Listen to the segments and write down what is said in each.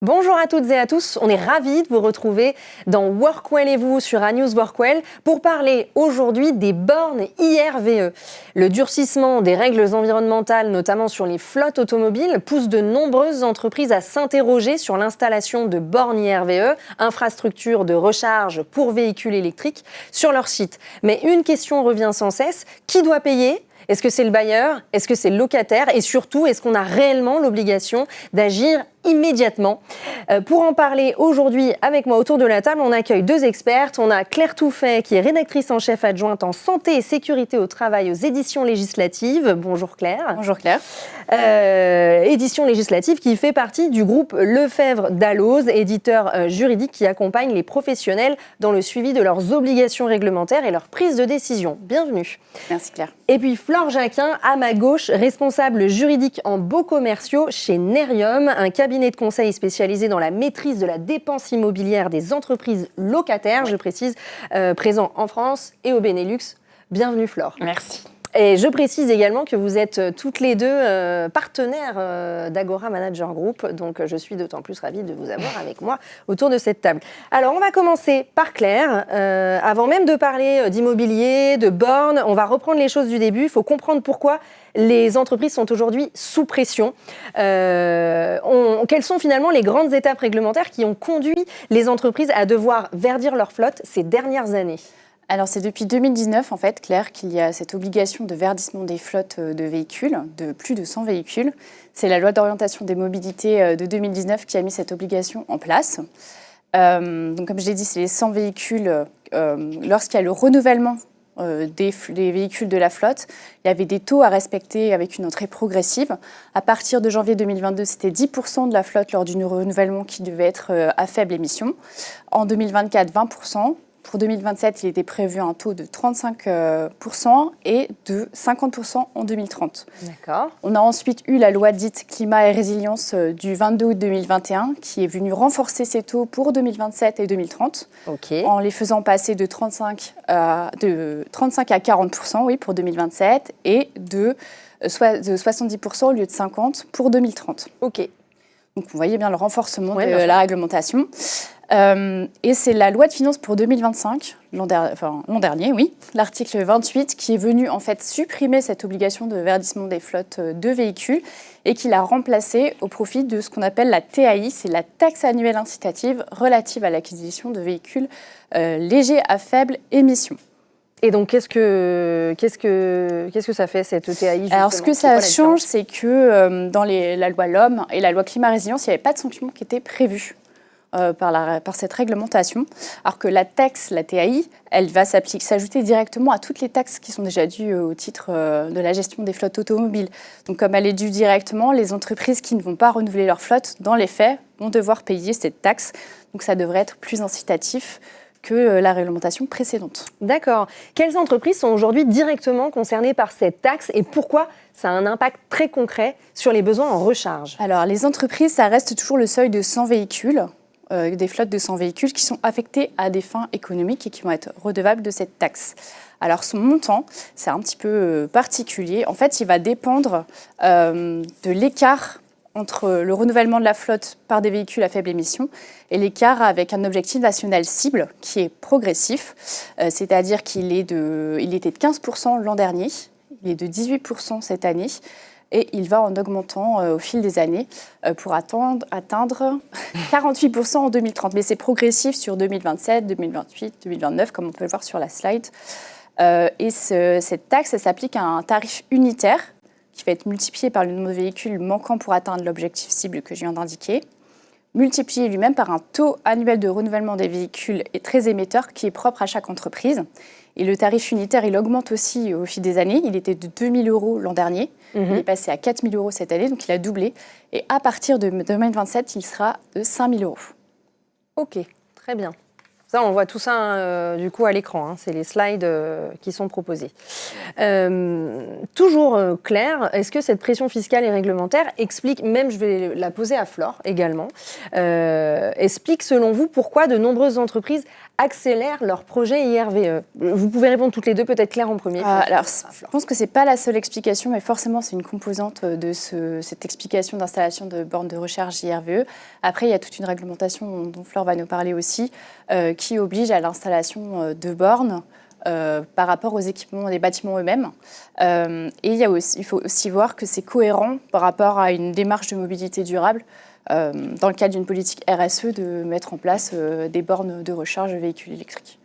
Bonjour à toutes et à tous, on est ravis de vous retrouver dans Workwell et vous sur A-News Workwell pour parler aujourd'hui des bornes IRVE. Le durcissement des règles environnementales, notamment sur les flottes automobiles, pousse de nombreuses entreprises à s'interroger sur l'installation de bornes IRVE, infrastructures de recharge pour véhicules électriques, sur leur site. Mais une question revient sans cesse, qui doit payer ? Est-ce que c'est le bailleur ? Est-ce que c'est le locataire ? Et surtout, est-ce qu'on a réellement l'obligation d'agir immédiatement ? Pour en parler aujourd'hui avec moi autour de la table, on accueille deux expertes. On a Claire Touffet, qui est rédactrice en chef adjointe en santé et sécurité au travail aux éditions législatives. Bonjour Claire. Bonjour Claire. Éditions législatives qui fait partie du groupe Lefebvre Dalloz, éditeur juridique qui accompagne les professionnels dans le suivi de leurs obligations réglementaires et leur prise de décision. Bienvenue. Merci Claire. Et puis Flore Jacquin, à ma gauche, responsable juridique en baux commerciaux chez Nerium, un cabinet de conseil spécialisé dans la maîtrise de la dépense immobilière des entreprises locataires, je précise, présent en France et au Benelux. Bienvenue Flore. Merci. Et je précise également que vous êtes toutes les deux partenaires d'Agora Manager Group, donc je suis d'autant plus ravie de vous avoir avec moi autour de cette table. Alors on va commencer par Claire. Avant même de parler d'immobilier, de bornes, on va reprendre les choses du début. Il faut comprendre pourquoi les entreprises sont aujourd'hui sous pression. Quelles sont finalement les grandes étapes réglementaires qui ont conduit les entreprises à devoir verdir leur flotte ces dernières années ? Alors c'est depuis 2019 en fait, Claire, qu'il y a cette obligation de verdissement des flottes de véhicules, de plus de 100 véhicules. C'est la loi d'orientation des mobilités de 2019 qui a mis cette obligation en place. Donc comme je l'ai dit, c'est les 100 véhicules. Lorsqu'il y a le renouvellement des véhicules de la flotte, il y avait des taux à respecter avec une entrée progressive. À partir de janvier 2022, c'était 10% de la flotte lors du renouvellement qui devait être à faible émission. En 2024, 20%. Pour 2027, il était prévu un taux de 35% et de 50% en 2030. D'accord. On a ensuite eu la loi dite climat et résilience du 22 août 2021 qui est venue renforcer ces taux pour 2027 et 2030 en les faisant passer de 35 à 40% oui, pour 2027 et de 70% au lieu de 50% pour 2030. Ok. Donc vous voyez bien le renforcement de la réglementation. Et c'est la loi de finances pour 2025, l'an dernier, oui, l'article 28, qui est venu en fait supprimer cette obligation de verdissement des flottes de véhicules et qui l'a remplacée au profit de ce qu'on appelle la TAI, c'est la taxe annuelle incitative relative à l'acquisition de véhicules légers à faible émission. Et donc, qu'est-ce que ça fait, cette TAI justement ? Alors, ce que ça change, c'est que dans la loi LOM et la loi climat résilience, il n'y avait pas de sanctions qui étaient prévues par cette réglementation, alors que la taxe, la TAI, elle va s'ajouter directement à toutes les taxes qui sont déjà dues au titre de la gestion des flottes automobiles. Donc, comme elle est due directement, les entreprises qui ne vont pas renouveler leur flotte, dans les faits, vont devoir payer cette taxe. Donc, ça devrait être plus incitatif que la réglementation précédente. D'accord. Quelles entreprises sont aujourd'hui directement concernées par cette taxe et pourquoi ça a un impact très concret sur les besoins en recharge ? Alors, les entreprises, ça reste toujours le seuil de 100 véhicules, des flottes de 100 véhicules qui sont affectés à des fins économiques et qui vont être redevables de cette taxe. Alors, son montant, c'est un petit peu particulier. En fait, il va dépendre de l'écart entre le renouvellement de la flotte par des véhicules à faible émission et l'écart avec un objectif national cible qui est progressif, c'est-à-dire qu'il était de 15% l'an dernier, il est de 18% cette année, et il va en augmentant au fil des années pour atteindre 48% en 2030. Mais c'est progressif sur 2027, 2028, 2029, comme on peut le voir sur la slide. Et cette taxe, elle s'applique à un tarif unitaire qui va être multiplié par le nombre de véhicules manquants pour atteindre l'objectif cible que je viens d'indiquer, multiplié lui-même par un taux annuel de renouvellement des véhicules et très émetteur qui est propre à chaque entreprise. Et le tarif unitaire, il augmente aussi au fil des années. Il était de 2 000 € l'an dernier. Il est passé à 4 000 € cette année, donc il a doublé. Et à partir de 2027, il sera de 5 000 €. Ok, très bien. Ça, on voit tout ça du coup à l'écran. C'est les slides qui sont proposés. Toujours Claire, est-ce que cette pression fiscale et réglementaire explique, même je vais la poser à Flore également, explique selon vous pourquoi de nombreuses entreprises accélèrent leurs projets IRVE? Vous pouvez répondre toutes les deux, peut-être Claire en premier. Alors, je pense que ce n'est pas la seule explication, mais forcément, c'est une composante de cette explication d'installation de bornes de recharge IRVE. Après, il y a toute une réglementation dont Flore va nous parler aussi, qui oblige à l'installation de bornes par rapport aux équipements des bâtiments eux-mêmes. Et il faut aussi voir que c'est cohérent par rapport à une démarche de mobilité durable, dans le cadre d'une politique RSE, de mettre en place des bornes de recharge de véhicules électriques.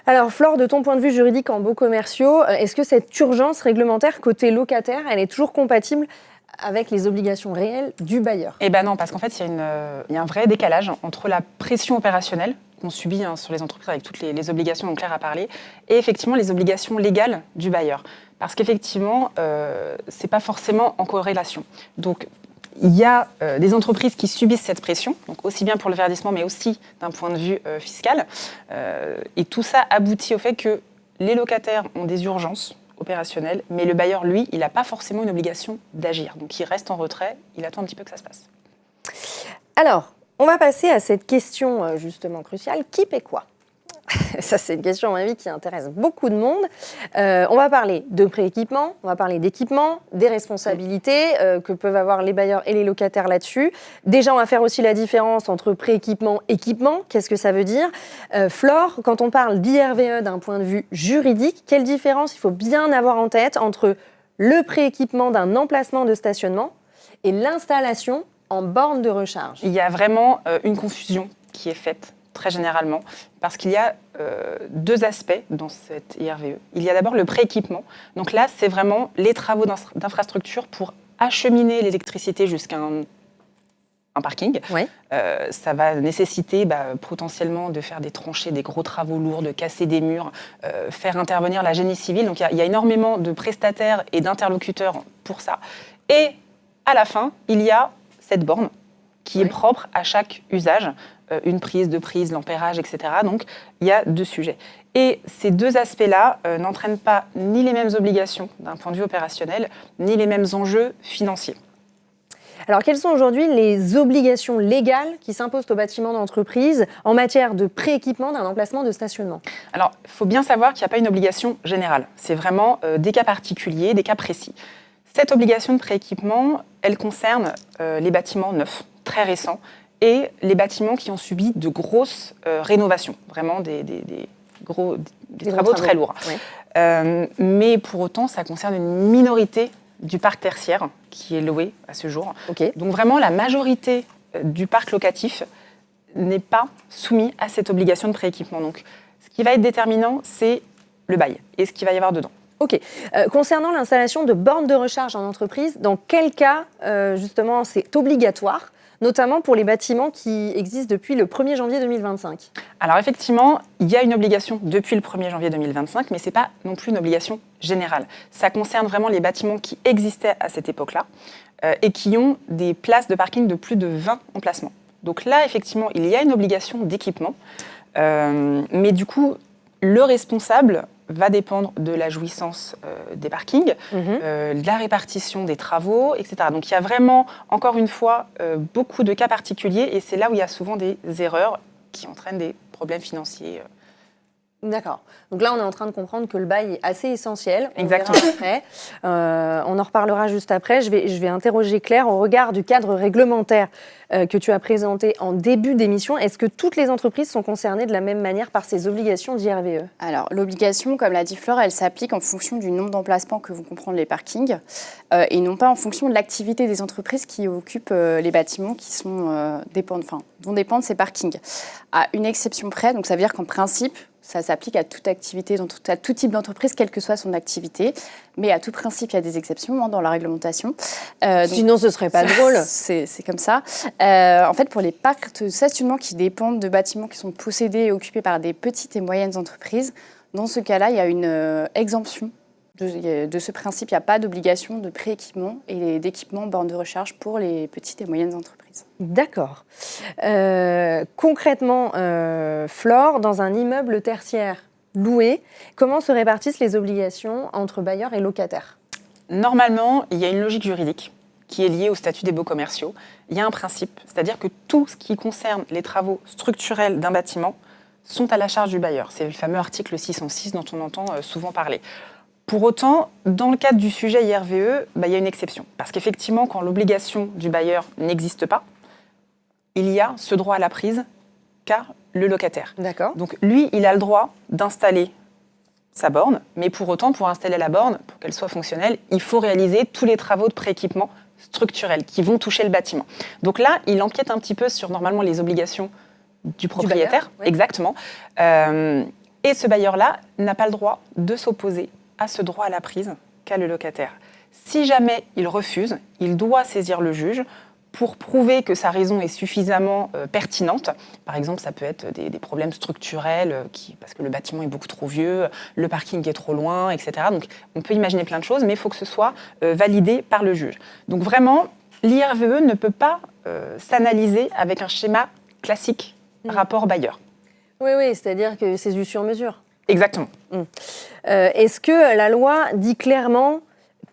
Alors Flore, de ton point de vue juridique en baux commerciaux, est-ce que cette urgence réglementaire côté locataire, elle est toujours compatible avec les obligations réelles du bailleur? Eh bien non, parce qu'en fait, il y a un vrai décalage entre la pression opérationnelle qu'on subit sur les entreprises avec toutes les obligations dont Claire a parlé, et effectivement les obligations légales du bailleur. Parce qu'effectivement, ce n'est pas forcément en corrélation. Donc, il y a des entreprises qui subissent cette pression, donc aussi bien pour le verdissement, mais aussi d'un point de vue fiscal. Et tout ça aboutit au fait que les locataires ont des urgences opérationnelles, mais le bailleur, lui, il n'a pas forcément une obligation d'agir. Donc il reste en retrait, il attend un petit peu que ça se passe. Alors, on va passer à cette question justement cruciale, qui paie quoi? Ça, c'est une question, à mon avis, qui intéresse beaucoup de monde. On va parler de prééquipement, on va parler d'équipement, des responsabilités que peuvent avoir les bailleurs et les locataires là-dessus. Déjà, on va faire aussi la différence entre prééquipement et équipement. Qu'est-ce que ça veut dire? Flore, quand on parle d'IRVE d'un point de vue juridique, quelle différence il faut bien avoir en tête entre le prééquipement d'un emplacement de stationnement et l'installation en borne de recharge? Il y a vraiment une confusion qui est faite très généralement, parce qu'il y a deux aspects dans cette IRVE. Il y a d'abord le prééquipement. Donc là, c'est vraiment les travaux d'infrastructure pour acheminer l'électricité jusqu'à un parking. Oui. Ça va nécessiter potentiellement de faire des tranchées, des gros travaux lourds, de casser des murs, faire intervenir la génie civile. Donc il y a énormément de prestataires et d'interlocuteurs pour ça. Et à la fin, il y a cette borne qui est propre à chaque usage. Une prise, deux prises, l'ampérage, etc. Donc, il y a deux sujets. Et ces deux aspects-là n'entraînent pas ni les mêmes obligations d'un point de vue opérationnel, ni les mêmes enjeux financiers. Alors, quelles sont aujourd'hui les obligations légales qui s'imposent aux bâtiments d'entreprise en matière de prééquipement d'un emplacement de stationnement? Alors, il faut bien savoir qu'il n'y a pas une obligation générale. C'est vraiment des cas particuliers, des cas précis. Cette obligation de prééquipement, elle concerne les bâtiments neufs, très récents, et les bâtiments qui ont subi de grosses rénovations, vraiment des travaux très lourds. Oui. Mais pour autant, ça concerne une minorité du parc tertiaire qui est loué à ce jour. Okay. Donc vraiment, la majorité du parc locatif n'est pas soumis à cette obligation de prééquipement. Donc, ce qui va être déterminant, c'est le bail et ce qu'il va y avoir dedans. Ok. Concernant l'installation de bornes de recharge en entreprise, dans quel cas, justement, c'est obligatoire, notamment pour les bâtiments qui existent depuis le 1er janvier 2025? Alors effectivement, il y a une obligation depuis le 1er janvier 2025, mais ce n'est pas non plus une obligation générale. Ça concerne vraiment les bâtiments qui existaient à cette époque-là et qui ont des places de parking de plus de 20 emplacements. Donc là, effectivement, il y a une obligation d'équipement, mais du coup, le responsable va dépendre de la jouissance des parkings, de la répartition des travaux, etc. Donc il y a vraiment, encore une fois, beaucoup de cas particuliers et c'est là où il y a souvent des erreurs qui entraînent des problèmes financiers. D'accord. Donc là, on est en train de comprendre que le bail est assez essentiel. Exactement. On en reparlera juste après. Je vais interroger Claire au regard du cadre réglementaire que tu as présenté en début d'émission. Est-ce que toutes les entreprises sont concernées de la même manière par ces obligations d'IRVE? Alors, l'obligation, comme l'a dit Flore, elle s'applique en fonction du nombre d'emplacements que vont comprendre les parkings et non pas en fonction de l'activité des entreprises qui occupent les bâtiments qui sont dont dépendent ces parkings. À une exception près, donc ça veut dire qu'en principe, ça s'applique à toute activité, à tout type d'entreprise, quelle que soit son activité. Mais à tout principe, il y a des exceptions dans la réglementation. Sinon, ce ne serait pas drôle. C'est comme ça. En fait, pour les parcs de stationnement qui dépendent de bâtiments qui sont possédés et occupés par des petites et moyennes entreprises, dans ce cas-là, il y a une exemption de ce principe, il n'y a pas d'obligation de prééquipement et d'équipement borne de recharge pour les petites et moyennes entreprises. D'accord. Concrètement, Flore, dans un immeuble tertiaire loué, comment se répartissent les obligations entre bailleurs et locataires ? Normalement, il y a une logique juridique qui est liée au statut des baux commerciaux. Il y a un principe, c'est-à-dire que tout ce qui concerne les travaux structurels d'un bâtiment sont à la charge du bailleur. C'est le fameux article 606 dont on entend souvent parler. Pour autant, dans le cadre du sujet IRVE, il y a une exception. Parce qu'effectivement, quand l'obligation du bailleur n'existe pas, il y a ce droit à la prise qu'a le locataire. D'accord. Donc lui, il a le droit d'installer sa borne, mais pour autant, pour installer la borne, pour qu'elle soit fonctionnelle, il faut réaliser tous les travaux de prééquipement structurels qui vont toucher le bâtiment. Donc là, il empiète un petit peu sur normalement les obligations du propriétaire. bailleur, oui. Exactement. Et ce bailleur-là n'a pas le droit de s'opposer à ce droit à la prise qu'a le locataire. Si jamais il refuse, il doit saisir le juge pour prouver que sa raison est suffisamment pertinente. Par exemple, ça peut être des problèmes structurels, parce que le bâtiment est beaucoup trop vieux, le parking est trop loin, etc. Donc on peut imaginer plein de choses, mais il faut que ce soit validé par le juge. Donc vraiment, l'IRVE ne peut pas s'analyser avec un schéma classique rapport bailleur. Oui, c'est-à-dire que c'est du sur-mesure. Exactement. Est-ce que la loi dit clairement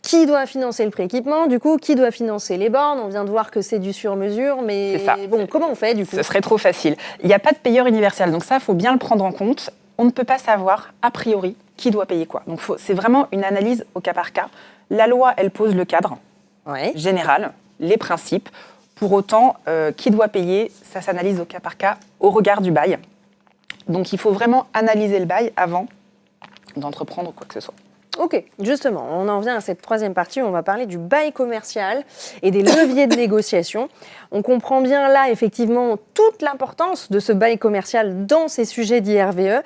qui doit financer le prééquipement, du coup, qui doit financer les bornes ? On vient de voir que c'est du sur-mesure, mais C'est ça. bon, comment on fait du coup ? Ce serait trop facile. Il n'y a pas de payeur universel, donc ça, il faut bien le prendre en compte. On ne peut pas savoir, a priori, qui doit payer quoi. Donc c'est vraiment une analyse au cas par cas. La loi, elle pose le cadre général, les principes. Pour autant, qui doit payer, ça s'analyse au cas par cas, au regard du bail. Donc il faut vraiment analyser le bail avant d'entreprendre quoi que ce soit. Ok, justement, on en vient à cette troisième partie où on va parler du bail commercial et des leviers de négociation. On comprend bien là, effectivement, toute l'importance de ce bail commercial dans ces sujets d'IRVE.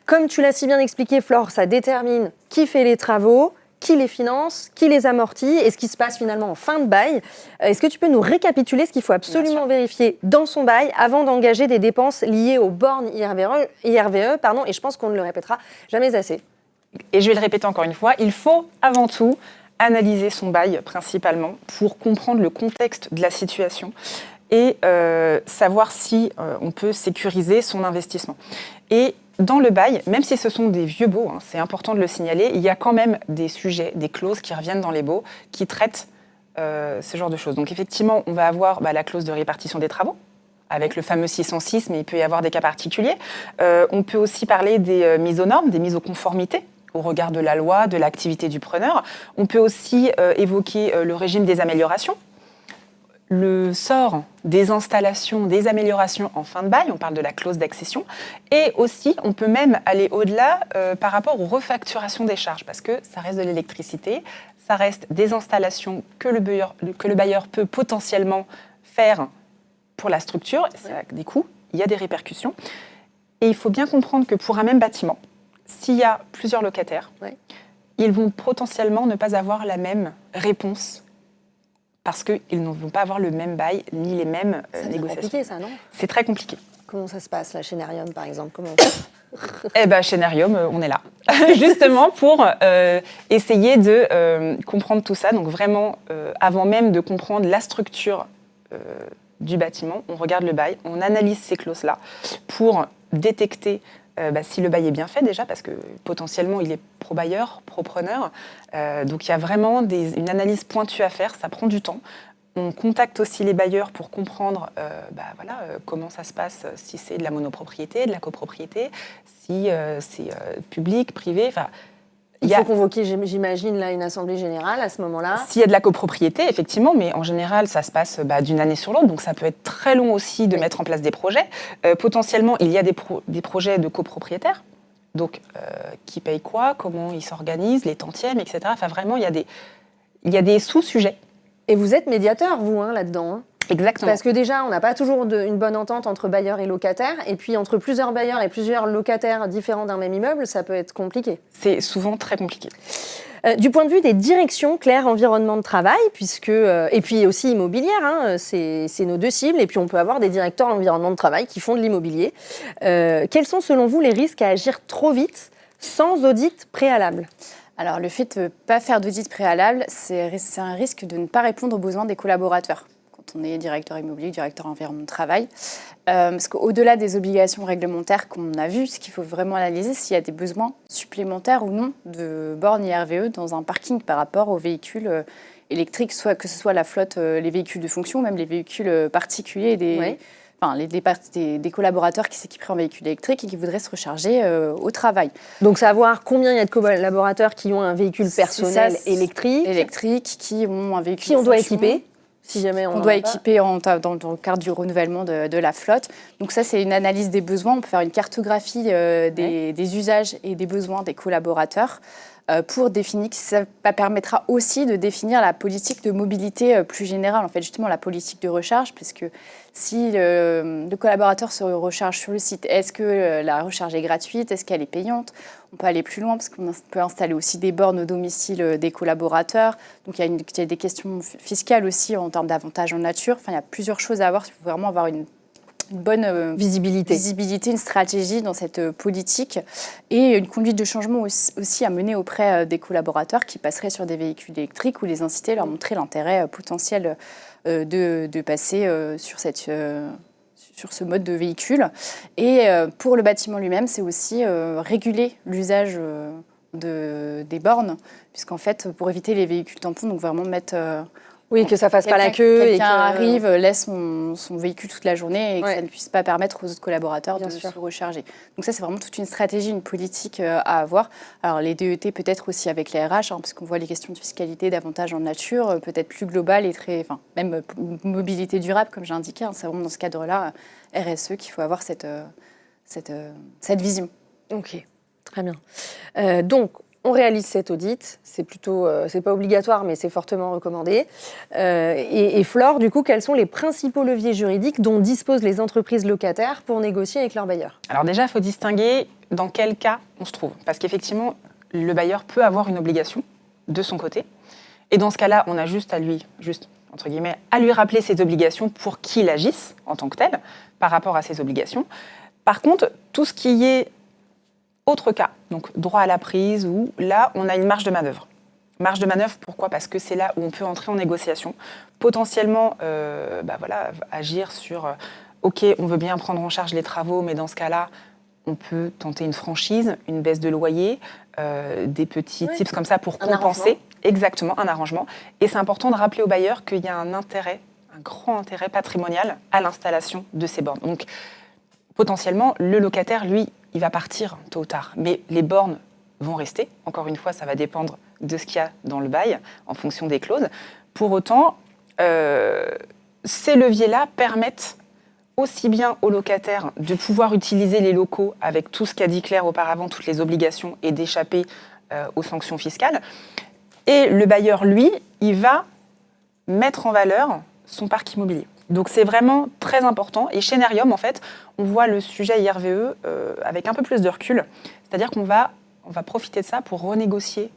Comme tu l'as si bien expliqué, Flore, ça détermine qui fait les travaux, qui les finance, qui les amortit et ce qui se passe finalement en fin de bail. Est-ce que tu peux nous récapituler ce qu'il faut absolument vérifier dans son bail avant d'engager des dépenses liées aux bornes IRVE, et je pense qu'on ne le répétera jamais assez. Et je vais le répéter encore une fois, il faut avant tout analyser son bail principalement pour comprendre le contexte de la situation et savoir si on peut sécuriser son investissement. Et dans le bail, même si ce sont des vieux baux, c'est important de le signaler, il y a quand même des sujets, des clauses qui reviennent dans les baux qui traitent ce genre de choses. Donc effectivement, on va avoir la clause de répartition des travaux, avec le fameux 606, mais il peut y avoir des cas particuliers. On peut aussi parler des mises aux normes, des mises aux conformités, au regard de la loi, de l'activité du preneur. On peut aussi évoquer le régime des améliorations, le sort des installations, des améliorations en fin de bail, on parle de la clause d'accession, et aussi on peut même aller au-delà par rapport aux refacturations des charges, parce que ça reste de l'électricité, ça reste des installations que le bailleur peut potentiellement faire pour la structure, ça a des coûts, il y a des répercussions, et il faut bien comprendre que pour un même bâtiment, s'il y a plusieurs locataires, ils vont potentiellement ne pas avoir la même réponse parce qu'ils ne vont pas avoir le même bail ni les mêmes négociations. C'est compliqué ça, non ? C'est très compliqué. Comment ça se passe là, chez Nerium par exemple ? Comment Chez Nerium, on est là, justement pour essayer de comprendre tout ça. Donc vraiment, avant même de comprendre la structure du bâtiment, on regarde le bail, on analyse ces clauses-là pour détecter si le bail est bien fait déjà, parce que potentiellement il est pro-bailleur, pro-preneur. Donc il y a vraiment une analyse pointue à faire, ça prend du temps. On contacte aussi les bailleurs pour comprendre comment ça se passe, si c'est de la monopropriété, de la copropriété, si c'est public, privé. Il faut convoquer, j'imagine, là, une assemblée générale à ce moment-là. S'il y a de la copropriété, effectivement, mais en général, ça se passe d'une année sur l'autre, donc ça peut être très long aussi de mettre en place des projets. Potentiellement, il y a des projets de copropriétaires, donc qui paye quoi, comment ils s'organisent, les tantièmes, etc. Vraiment, il y a des sous-sujets. Et vous êtes médiateur, vous, là-dedans. Exactement. Parce que déjà, on n'a pas toujours une bonne entente entre bailleurs et locataires. Et puis, entre plusieurs bailleurs et plusieurs locataires différents d'un même immeuble, ça peut être compliqué. C'est souvent très compliqué. Du point de vue des directions, Claire, environnement de travail, et puis aussi immobilière, c'est nos deux cibles. Et puis, on peut avoir des directeurs environnement de travail qui font de l'immobilier. Quels sont, selon vous, les risques à agir trop vite, sans audit préalable ? Alors, le fait de ne pas faire d'audit préalable, c'est un risque de ne pas répondre aux besoins des collaborateurs quand on est directeur immobilier, directeur environnement de travail. Parce qu'au-delà des obligations réglementaires qu'on a vues, ce qu'il faut vraiment analyser, s'il y a des besoins supplémentaires ou non de bornes IRVE dans un parking par rapport aux véhicules électriques, soit que ce soit la flotte, les véhicules de fonction, même les véhicules particuliers, des collaborateurs qui s'équiperaient en véhicules électriques et qui voudraient se recharger au travail. Donc savoir combien il y a de collaborateurs qui ont un véhicule personnel électrique, qui ont un véhicule qui on doit équiper. Si jamais on doit équiper dans le cadre du renouvellement de la flotte. Donc ça, c'est une analyse des besoins. On peut faire une cartographie des usages et des besoins des collaborateurs pour définir. Ça permettra aussi de définir la politique de mobilité plus générale, en fait, justement la politique de recharge, parce que si le collaborateur se recharge sur le site, est-ce que la recharge est gratuite? Est-ce qu'elle est payante? On peut aller plus loin parce qu'on peut installer aussi des bornes au domicile des collaborateurs. Donc il y a des questions fiscales aussi en termes d'avantages en nature. Enfin, il y a plusieurs choses à voir. Il faut vraiment avoir une bonne visibilité, une stratégie dans cette politique et une conduite de changement aussi à mener auprès des collaborateurs qui passeraient sur des véhicules électriques ou les inciter, leur montrer l'intérêt potentiel de passer sur ce mode de véhicule. Et pour le bâtiment lui-même, c'est aussi réguler l'usage des bornes, puisqu'en fait, pour éviter les véhicules tampons, donc vraiment mettre... Oui, que ça fasse pas la queue. Quelqu'un arrive, laisse son véhicule toute la journée et que ça ne puisse pas permettre aux autres collaborateurs de se recharger. Donc ça, c'est vraiment toute une stratégie, une politique à avoir. Alors les DET peut-être aussi avec les RH, parce qu'on voit les questions de fiscalité, d'avantages en nature, peut-être plus globales et même mobilité durable, comme j'ai indiqué. C'est vraiment dans ce cadre-là, RSE, qu'il faut avoir cette vision. Ok, très bien. Donc, on réalise cet audit, c'est pas obligatoire, mais c'est fortement recommandé. Et Flore, du coup, quels sont les principaux leviers juridiques dont disposent les entreprises locataires pour négocier avec leurs bailleurs? Alors déjà, il faut distinguer dans quel cas on se trouve. Parce qu'effectivement, le bailleur peut avoir une obligation de son côté. Et dans ce cas-là, on a juste à lui rappeler ses obligations pour qu'il agisse en tant que tel par rapport à ses obligations. Par contre, tout ce qui est autre cas, donc droit à la prise, où là, on a une marge de manœuvre. Marge de manœuvre, pourquoi? Parce que c'est là où on peut entrer en négociation, potentiellement agir sur OK, on veut bien prendre en charge les travaux, mais dans ce cas-là, on peut tenter une franchise, une baisse de loyer, des petits tips comme ça pour compenser. Exactement, un arrangement. Et c'est important de rappeler aux bailleurs qu'il y a un grand intérêt patrimonial à l'installation de ces bornes. Donc, potentiellement, le locataire, lui, il va partir tôt ou tard. Mais les bornes vont rester. Encore une fois, ça va dépendre de ce qu'il y a dans le bail, en fonction des clauses. Pour autant, ces leviers-là permettent aussi bien aux locataires de pouvoir utiliser les locaux avec tout ce qu'a dit Claire auparavant, toutes les obligations, et d'échapper aux sanctions fiscales. Et le bailleur, lui, il va mettre en valeur son parc immobilier. Donc c'est vraiment très important. Et chez Nerium, en fait, on voit le sujet IRVE avec un peu plus de recul. C'est-à-dire qu'on va profiter de ça pour renégocier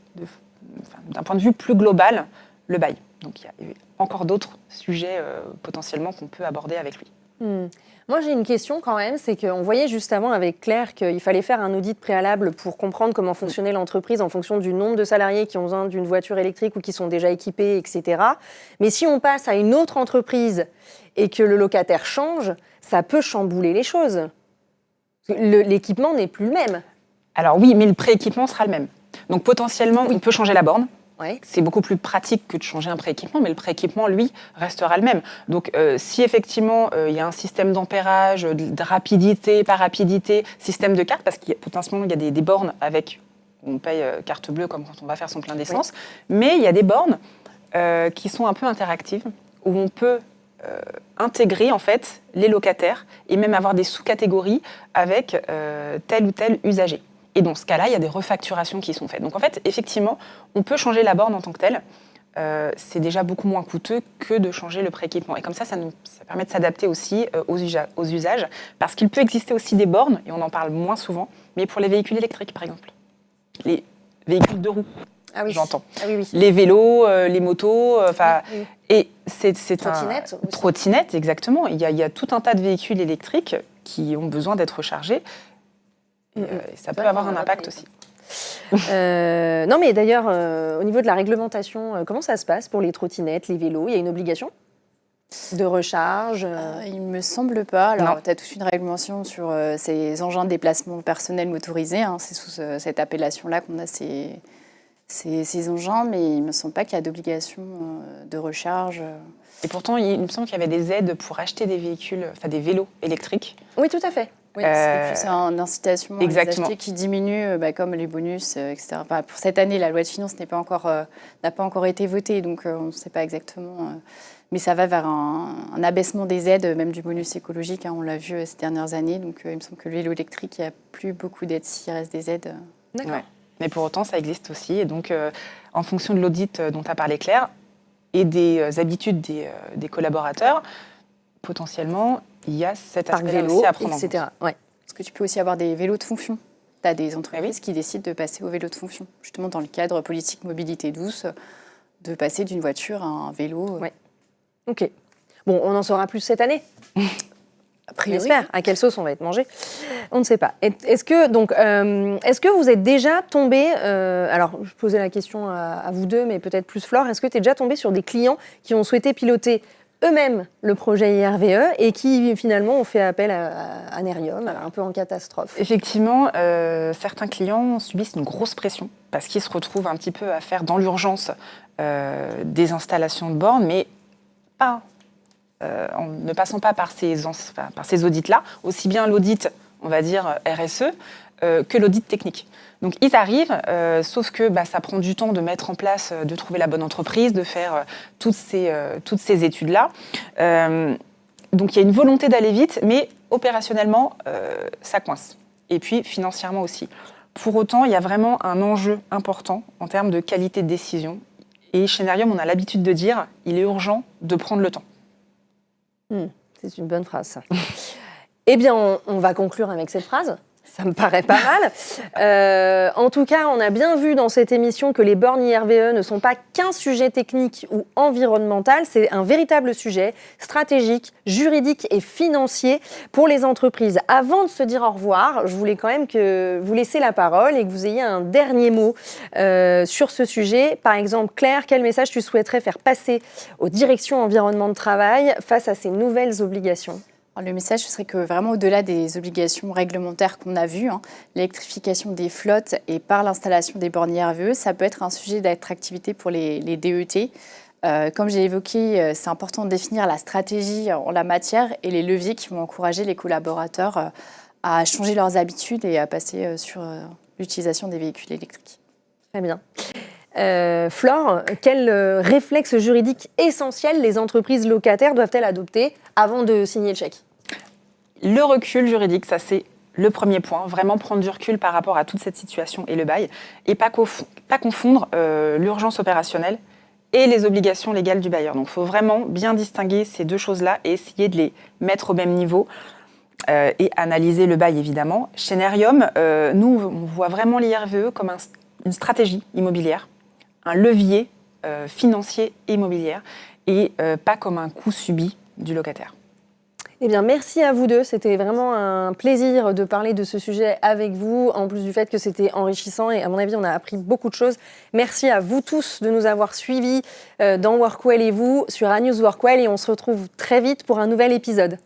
d'un point de vue plus global le bail. Donc il y a encore d'autres sujets potentiellement qu'on peut aborder avec lui. Moi, j'ai une question quand même, c'est qu'on voyait juste avant avec Claire qu'il fallait faire un audit préalable pour comprendre comment fonctionnait l'entreprise en fonction du nombre de salariés qui ont besoin d'une voiture électrique ou qui sont déjà équipés, etc. Mais si on passe à une autre entreprise et que le locataire change, ça peut chambouler les choses. L'équipement n'est plus le même. Alors oui, mais le prééquipement sera le même. Donc potentiellement, on peut changer la borne. Ouais. C'est beaucoup plus pratique que de changer un prééquipement, mais le prééquipement, lui, restera le même. Donc, si effectivement, il y a un système d'ampérage, de rapidité, pas rapidité, système de carte, parce qu'il y a potentiellement il y a des bornes avec, on paye carte bleue comme quand on va faire son plein d'essence, mais il y a des bornes qui sont un peu interactives, où on peut intégrer en fait les locataires et même avoir des sous-catégories avec tel ou tel usager. Et dans ce cas-là, il y a des refacturations qui sont faites. Donc en fait, effectivement, on peut changer la borne en tant que telle. C'est déjà beaucoup moins coûteux que de changer le prééquipement. Et comme ça permet de s'adapter aussi aux usages. Parce qu'il peut exister aussi des bornes, et on en parle moins souvent, mais pour les véhicules électriques, par exemple. Les véhicules de roues, j'entends. Ah oui. Les vélos, les motos, oui. Et c'est trottinettes. Trottinettes, exactement. Il y a tout un tas de véhicules électriques qui ont besoin d'être rechargés. Et ça peut avoir un impact aussi. Non, mais d'ailleurs, au niveau de la réglementation, comment ça se passe pour les trottinettes, les vélos? Il y a une obligation de recharge? Il me semble pas. Non. Alors, tu as toute une réglementation sur ces engins de déplacement personnel motorisés. Hein. C'est sous cette appellation-là qu'on a ces engins, mais il me semble pas qu'il y a d'obligation de recharge. Et pourtant, il me semble qu'il y avait des aides pour acheter des véhicules, enfin des vélos électriques. Oui, tout à fait. Oui, c'est plus une incitation à les Exactement. acheter qui diminue, comme les bonus, etc. Enfin, pour cette année, la loi de finances n'a pas encore été votée, donc on ne sait pas exactement. Mais ça va vers un abaissement des aides, même du bonus écologique. Hein, on l'a vu ces dernières années. Donc il me semble que le vélo électrique, il n'y a plus beaucoup d'aides s'il reste des aides. D'accord. Ouais. Mais pour autant, ça existe aussi. Et donc, en fonction de l'audit dont tu as parlé, Claire, et des habitudes des collaborateurs, potentiellement, il y a cet Parc aspect vélo, aussi à prendre en etc. compte. Ouais. Parce que tu peux aussi avoir des vélos de fonction. Tu as des entreprises Ah qui décident de passer au vélo de fonction, justement dans le cadre politique mobilité douce, de passer d'une voiture à un vélo. Ouais. Ok. Bon, on en saura plus cette année. A priori. J'espère. À quelle sauce on va être mangé? On ne sait pas. Est-ce que vous êtes déjà tombé, alors je posais la question à vous deux, mais peut-être plus Flore, est-ce que tu es déjà tombé sur des clients qui ont souhaité piloter eux-mêmes le projet IRVE et qui finalement ont fait appel à Nerium, un peu en catastrophe? Effectivement, certains clients subissent une grosse pression parce qu'ils se retrouvent un petit peu à faire dans l'urgence des installations de bornes, mais pas en ne passant pas par ces audits-là, aussi bien l'audit, on va dire, RSE, que l'audit technique. Donc ils arrivent, sauf que ça prend du temps de mettre en place, de trouver la bonne entreprise, de faire toutes ces études-là. Donc il y a une volonté d'aller vite, mais opérationnellement, ça coince. Et puis financièrement aussi. Pour autant, il y a vraiment un enjeu important en termes de qualité de décision. Et chez Nerium, on a l'habitude de dire il est urgent de prendre le temps. C'est une bonne phrase, ça. Eh bien, on va conclure avec cette phrase. Ça me paraît pas mal. En tout cas, on a bien vu dans cette émission que les bornes IRVE ne sont pas qu'un sujet technique ou environnemental, c'est un véritable sujet stratégique, juridique et financier pour les entreprises. Avant de se dire au revoir, je voulais quand même que vous laissiez la parole et que vous ayez un dernier mot sur ce sujet. Par exemple, Claire, quel message tu souhaiterais faire passer aux directions environnement de travail face à ces nouvelles obligations ? Alors, le message, ce serait que vraiment au-delà des obligations réglementaires qu'on a vues, l'électrification des flottes et par l'installation des bornes IRVE, ça peut être un sujet d'attractivité pour les DET. Comme j'ai évoqué, c'est important de définir la stratégie en la matière et les leviers qui vont encourager les collaborateurs à changer leurs habitudes et à passer sur l'utilisation des véhicules électriques. Très bien. Flore, quel réflexe juridique essentiel les entreprises locataires doivent-elles adopter avant de signer le chèque? Le recul juridique, ça c'est le premier point. Vraiment prendre du recul par rapport à toute cette situation et le bail. Et pas confondre l'urgence opérationnelle et les obligations légales du bailleur. Donc il faut vraiment bien distinguer ces deux choses-là et essayer de les mettre au même niveau. Et analyser le bail évidemment. Chez Nerium, nous on voit vraiment l'IRVE comme une stratégie immobilière, un levier financier immobilier et pas comme un coût subi du locataire. Eh bien, merci à vous deux. C'était vraiment un plaisir de parler de ce sujet avec vous, en plus du fait que c'était enrichissant et à mon avis, on a appris beaucoup de choses. Merci à vous tous de nous avoir suivis dans Workwell et vous sur A News Workwell et on se retrouve très vite pour un nouvel épisode.